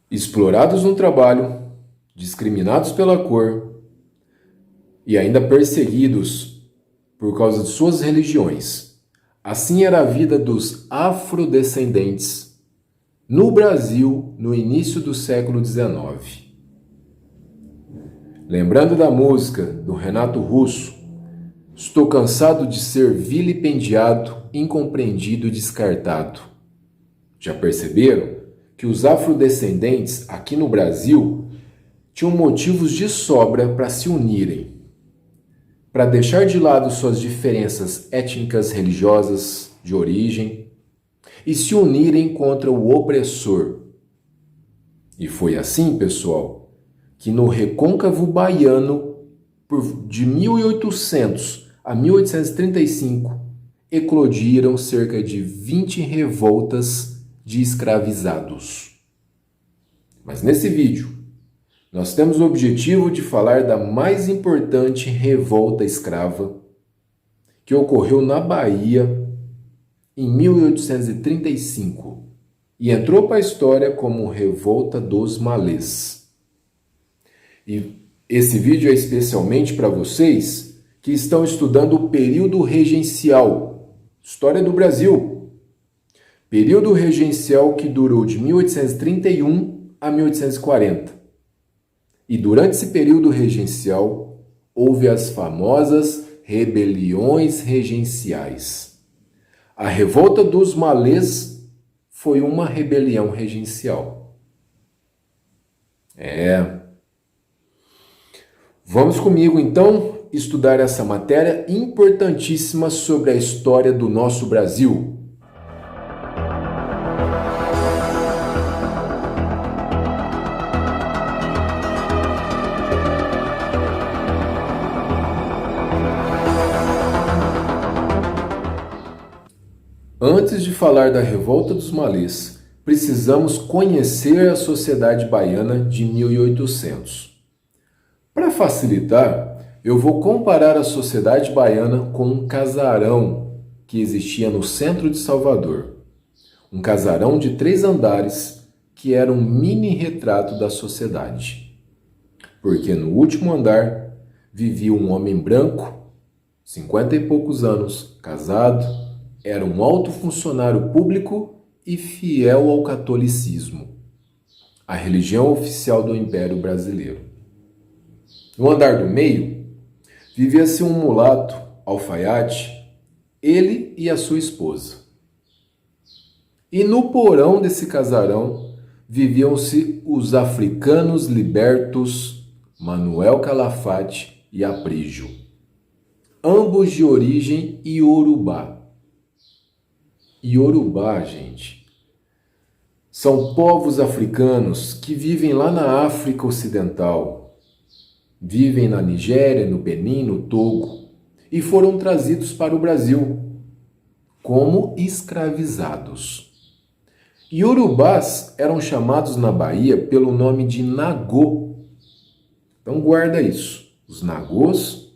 explorados no trabalho, discriminados pela cor e ainda perseguidos por causa de suas religiões. Assim era a vida dos afrodescendentes no Brasil no início do século XIX. Lembrando da música do Renato Russo, estou cansado de ser vilipendiado, incompreendido e descartado. Já perceberam que os afrodescendentes aqui no Brasil tinham motivos de sobra para se unirem, para deixar de lado suas diferenças étnicas, religiosas, de origem e se unirem contra o opressor. E foi assim, pessoal, que no recôncavo baiano, de 1800 a 1835, eclodiram cerca de 20 revoltas de escravizados. Mas nesse vídeo, nós temos o objetivo de falar da mais importante revolta escrava que ocorreu na Bahia em 1835 e entrou para a história como Revolta dos Malês. E esse vídeo é especialmente para vocês que estão estudando o período regencial, história do Brasil. Período regencial que durou de 1831 a 1840. E durante esse período regencial, houve as famosas rebeliões regenciais. A Revolta dos Malês foi uma rebelião regencial. Vamos comigo, então, estudar essa matéria importantíssima sobre a história do nosso Brasil. Antes de falar da Revolta dos Malês, precisamos conhecer a sociedade baiana de 1800. Para facilitar, eu vou comparar a sociedade baiana com um casarão que existia no centro de Salvador. Um casarão de 3 andares que era um mini retrato da sociedade. Porque no último andar vivia um homem branco, 50 e poucos anos, casado, era um alto funcionário público e fiel ao catolicismo, a religião oficial do Império Brasileiro. No andar do meio, vivia-se um mulato, alfaiate, ele e a sua esposa. E no porão desse casarão viviam-se os africanos libertos Manuel Calafate e Aprígio, ambos de origem iorubá. Iorubá, gente, são povos africanos que vivem lá na África Ocidental, vivem na Nigéria, no Benin, no Togo, e foram trazidos para o Brasil como escravizados. Iorubás eram chamados na Bahia pelo nome de Nagô. Então guarda isso. Os Nagôs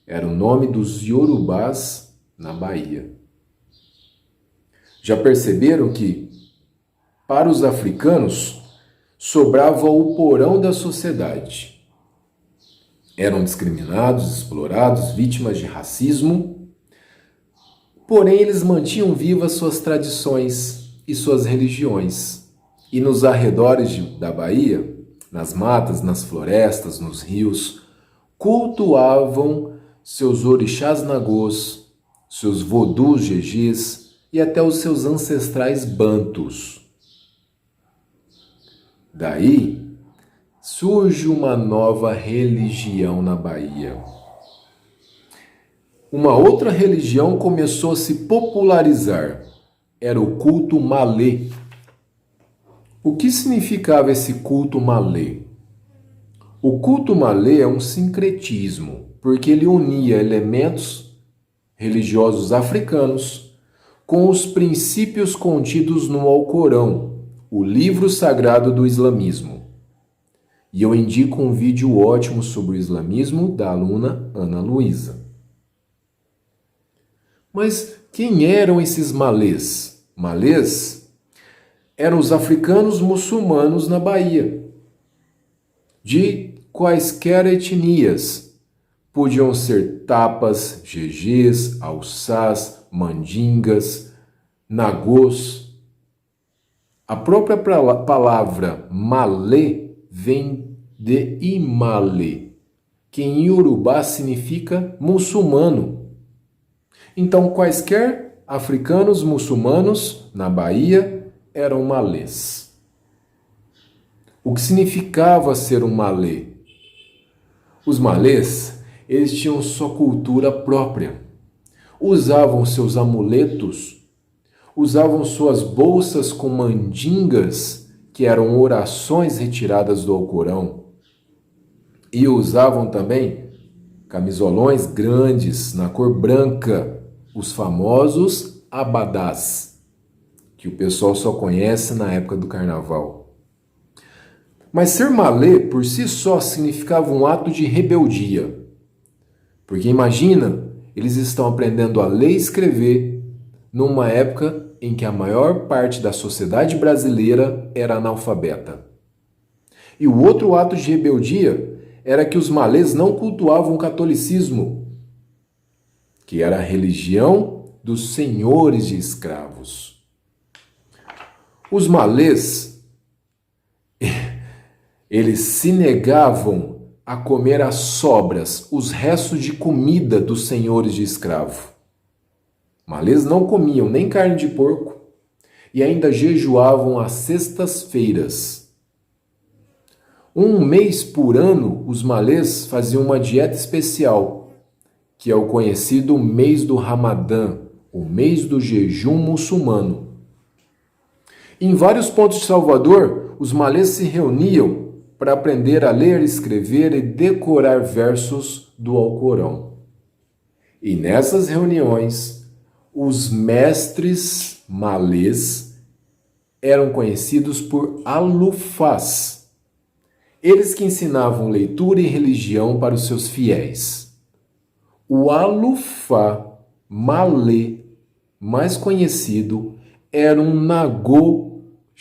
era o nome dos Iorubás na Bahia. Já perceberam que, para os africanos, sobrava o porão da sociedade. Eram discriminados, explorados, vítimas de racismo, porém eles mantinham vivas suas tradições e suas religiões. E nos arredores da Bahia, nas matas, nas florestas, nos rios, cultuavam seus orixás nagôs, seus vodus gegês, e até os seus ancestrais bantus. Daí surge uma nova religião na Bahia. Uma outra religião começou a se popularizar. Era o culto malê. O que significava esse culto malê? O culto malê é um sincretismo, porque ele unia elementos religiosos africanos com os princípios contidos no Alcorão, o livro sagrado do islamismo. E eu indico um vídeo ótimo sobre o islamismo da aluna Ana Luísa. Mas quem eram esses malês? Malês eram os africanos muçulmanos na Bahia, de quaisquer etnias. Podiam ser tapas, gegês, alçás, mandingas, nagôs. A própria palavra malê vem de Imale, que em Iorubá significa muçulmano. Então, quaisquer africanos muçulmanos na Bahia eram malês. O que significava ser um malê? Os malês, eles tinham sua cultura própria. Usavam seus amuletos, usavam suas bolsas com mandingas, que eram orações retiradas do Alcorão, e usavam também camisolões grandes na cor branca, os famosos abadás, que o pessoal só conhece na época do carnaval. Mas ser malê por si só significava um ato de rebeldia. Porque imagina, eles estão aprendendo a ler e escrever numa época em que a maior parte da sociedade brasileira era analfabeta. E o outro ato de rebeldia era que os malês não cultuavam o catolicismo, que era a religião dos senhores de escravos. Os malês, eles se negavam a comer as sobras, os restos de comida dos senhores de escravo. Malês não comiam nem carne de porco e ainda jejuavam às sextas-feiras. Um mês por ano, os malês faziam uma dieta especial, que é o conhecido mês do Ramadã, o mês do jejum muçulmano. Em vários pontos de Salvador, os malês se reuniam para aprender a ler, escrever e decorar versos do Alcorão. E nessas reuniões, os mestres malês eram conhecidos por alufás. Eles que ensinavam leitura e religião para os seus fiéis. O alufá malê mais conhecido era um nagô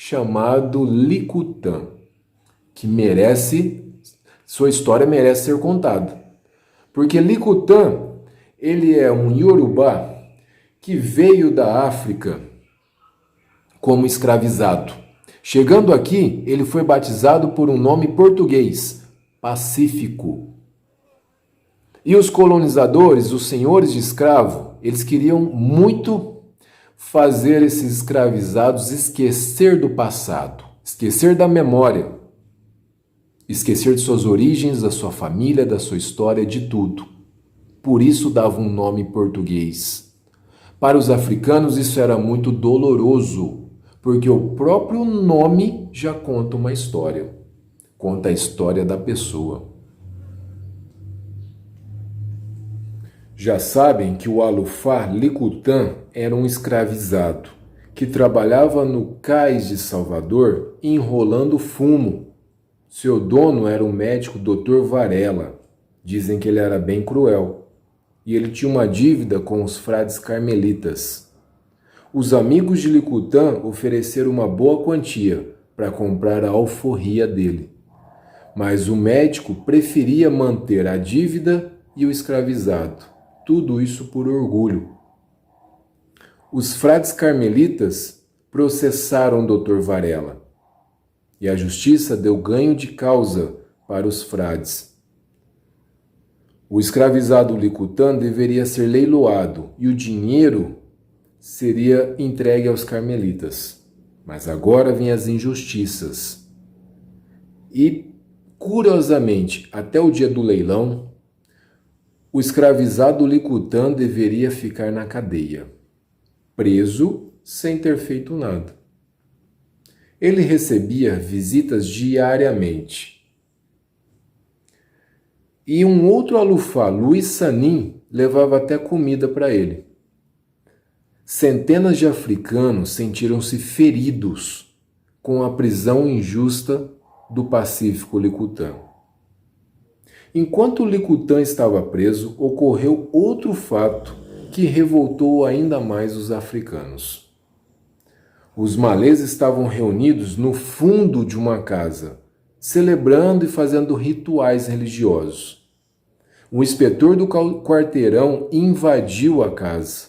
chamado Licutã, que sua história merece ser contada. Porque Licutã, ele é um Iorubá que veio da África como escravizado. Chegando aqui, ele foi batizado por um nome português, Pacífico. E os colonizadores, os senhores de escravo, eles queriam muito fazer esses escravizados esquecer do passado, esquecer da memória, esquecer de suas origens, da sua família, da sua história, de tudo. Por isso dava um nome português. Para os africanos isso era muito doloroso, porque o próprio nome já conta uma história. Conta a história da pessoa. Já sabem que o alufá Licutã era um escravizado que trabalhava no cais de Salvador enrolando fumo. Seu dono era o médico Dr. Varela. Dizem que ele era bem cruel. E ele tinha uma dívida com os frades carmelitas. Os amigos de Licutã ofereceram uma boa quantia para comprar a alforria dele. Mas o médico preferia manter a dívida e o escravizado. Tudo isso por orgulho. Os frades carmelitas processaram o Dr. Varela. E a justiça deu ganho de causa para os frades. O escravizado Licutã deveria ser leiloado e o dinheiro seria entregue aos carmelitas. Mas agora vêm as injustiças. E, curiosamente, até o dia do leilão, o escravizado Licutã deveria ficar na cadeia, preso sem ter feito nada. Ele recebia visitas diariamente. E um outro alufá, Luiz Sanin, levava até comida para ele. Centenas de africanos sentiram-se feridos com a prisão injusta do pacífico Licutã. Enquanto Licutã estava preso, ocorreu outro fato que revoltou ainda mais os africanos. Os malês estavam reunidos no fundo de uma casa, celebrando e fazendo rituais religiosos. O inspetor do quarteirão invadiu a casa.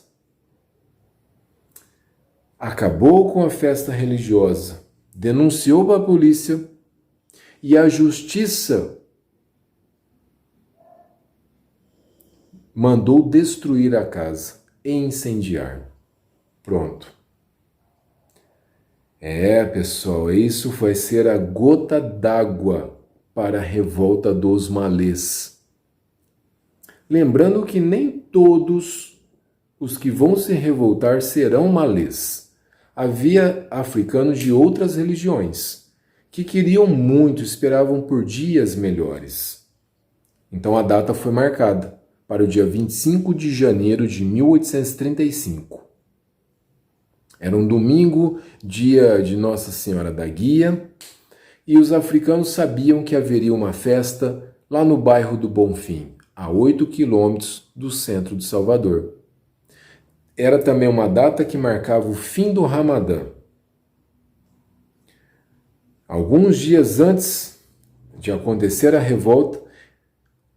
Acabou com a festa religiosa, denunciou para a polícia e a justiça mandou destruir a casa e incendiar. Pronto. Pessoal, isso vai ser a gota d'água para a revolta dos malês. Lembrando que nem todos os que vão se revoltar serão malês. Havia africanos de outras religiões que queriam muito, esperavam por dias melhores. Então a data foi marcada para o dia 25 de janeiro de 1835. Era um domingo, dia de Nossa Senhora da Guia, e os africanos sabiam que haveria uma festa lá no bairro do Bonfim, a 8 quilômetros do centro de Salvador. Era também uma data que marcava o fim do Ramadã. Alguns dias antes de acontecer a revolta,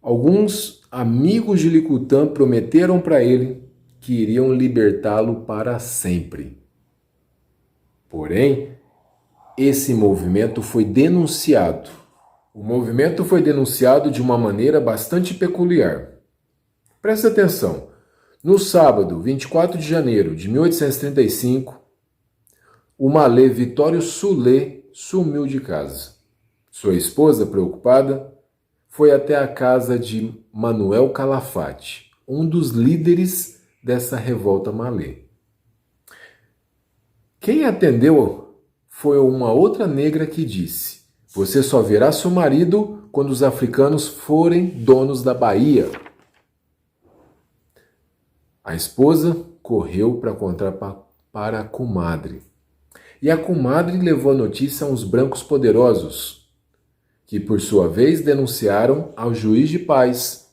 alguns amigos de Licutã prometeram para ele que iriam libertá-lo para sempre. Porém, esse movimento foi denunciado. O movimento foi denunciado de uma maneira bastante peculiar. Presta atenção. No sábado, 24 de janeiro de 1835, o malê Vitório Sulê sumiu de casa. Sua esposa, preocupada, foi até a casa de Manuel Calafate, um dos líderes dessa revolta malê. Quem atendeu foi uma outra negra que disse: "Você só verá seu marido quando os africanos forem donos da Bahia." A esposa correu para contar para a comadre. E a comadre levou a notícia a uns brancos poderosos, que por sua vez denunciaram ao juiz de paz.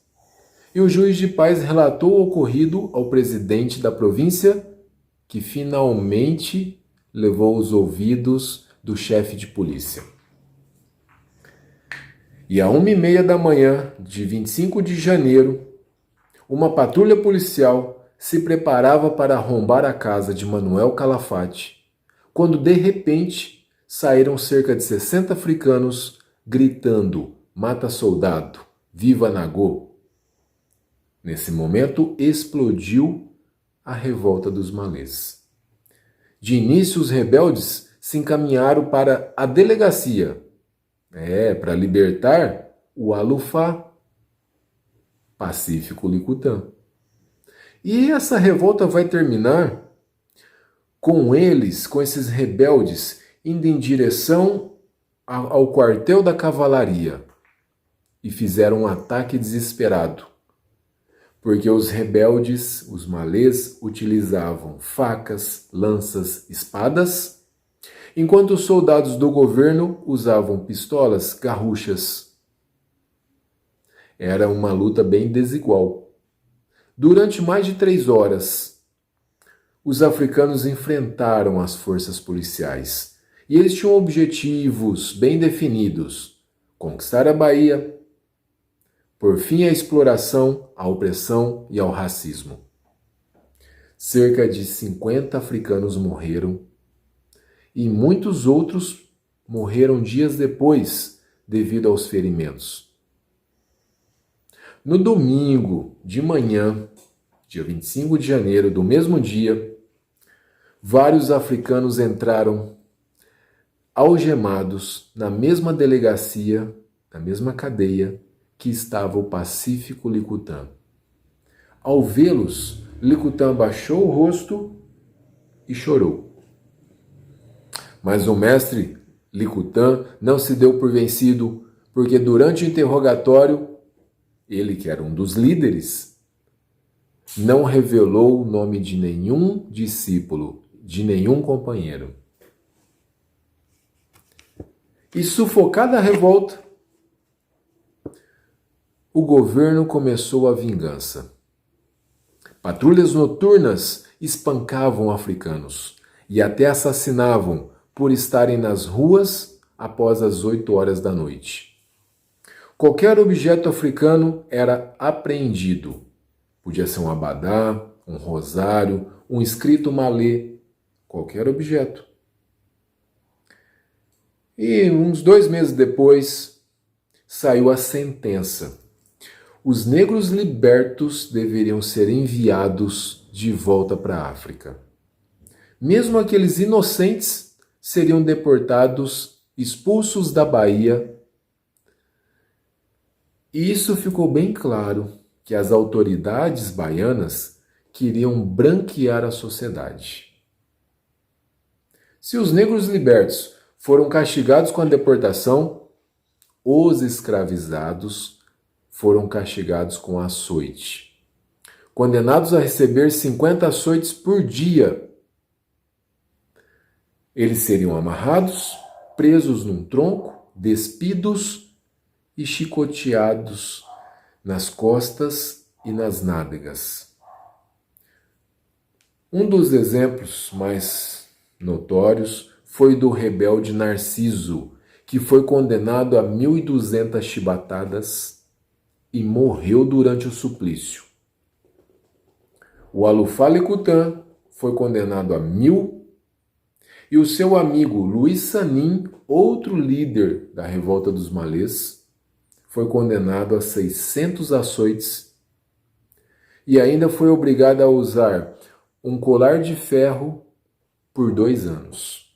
E o juiz de paz relatou o ocorrido ao presidente da província, que finalmente levou os ouvidos do chefe de polícia. E à 1h30 da manhã de 25 de janeiro, uma patrulha policial se preparava para arrombar a casa de Manuel Calafate, quando de repente saíram cerca de 60 africanos gritando: "Mata soldado! Viva Nagô!" Nesse momento explodiu a revolta dos malês. De início, os rebeldes se encaminharam para a delegacia, para libertar o Alufá, Pacífico Licutã. E essa revolta vai terminar com eles, com esses rebeldes, indo em direção ao quartel da cavalaria e fizeram um ataque desesperado, porque os rebeldes, os malês, utilizavam facas, lanças, espadas, enquanto os soldados do governo usavam pistolas, garruchas. Era uma luta bem desigual. Durante mais de 3 horas, os africanos enfrentaram as forças policiais e eles tinham objetivos bem definidos: conquistar a Bahia, por fim à exploração, à opressão e ao racismo. Cerca de 50 africanos morreram e muitos outros morreram dias depois devido aos ferimentos. No domingo de manhã, dia 25 de janeiro do mesmo dia, vários africanos entraram algemados na mesma delegacia, na mesma cadeia que estava o Pacífico Licutã. Ao vê-los, Licutã baixou o rosto e chorou. Mas o mestre Licutã não se deu por vencido, porque durante o interrogatório, ele, que era um dos líderes, não revelou o nome de nenhum discípulo, de nenhum companheiro. E sufocada a revolta, o governo começou a vingança. Patrulhas noturnas espancavam africanos e até assassinavam por estarem nas ruas após as 8 horas da noite. Qualquer objeto africano era apreendido. Podia ser um abadá, um rosário, um escrito malê, qualquer objeto. E uns 2 meses depois, saiu a sentença. Os negros libertos deveriam ser enviados de volta para a África. Mesmo aqueles inocentes seriam deportados, expulsos da Bahia. E isso ficou bem claro que as autoridades baianas queriam branquear a sociedade. Se os negros libertos foram castigados com a deportação, os escravizados foram castigados com açoite. Condenados a receber 50 açoites por dia, eles seriam amarrados, presos num tronco, despidos e chicoteados nas costas e nas nádegas. Um dos exemplos mais notórios foi do rebelde Narciso, que foi condenado a 1.200 chibatadas e morreu durante o suplício. O Alufá Lecutã foi condenado a 1.000 e o seu amigo Luiz Sanin, outro líder da revolta dos malês, foi condenado a 600 açoites e ainda foi obrigado a usar um colar de ferro por 2 anos.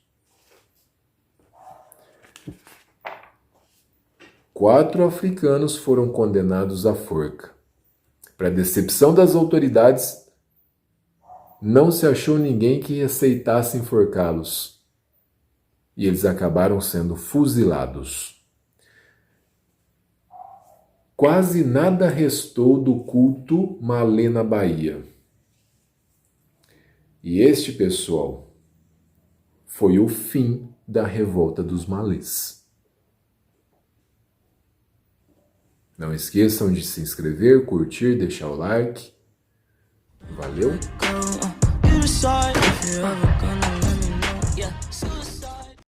4 africanos foram condenados à forca. Para decepção das autoridades, não se achou ninguém que aceitasse enforcá-los. E eles acabaram sendo fuzilados. Quase nada restou do culto malê na Bahia. E este, pessoal, foi o fim da revolta dos malês. Não esqueçam de se inscrever, curtir, deixar o like. Valeu!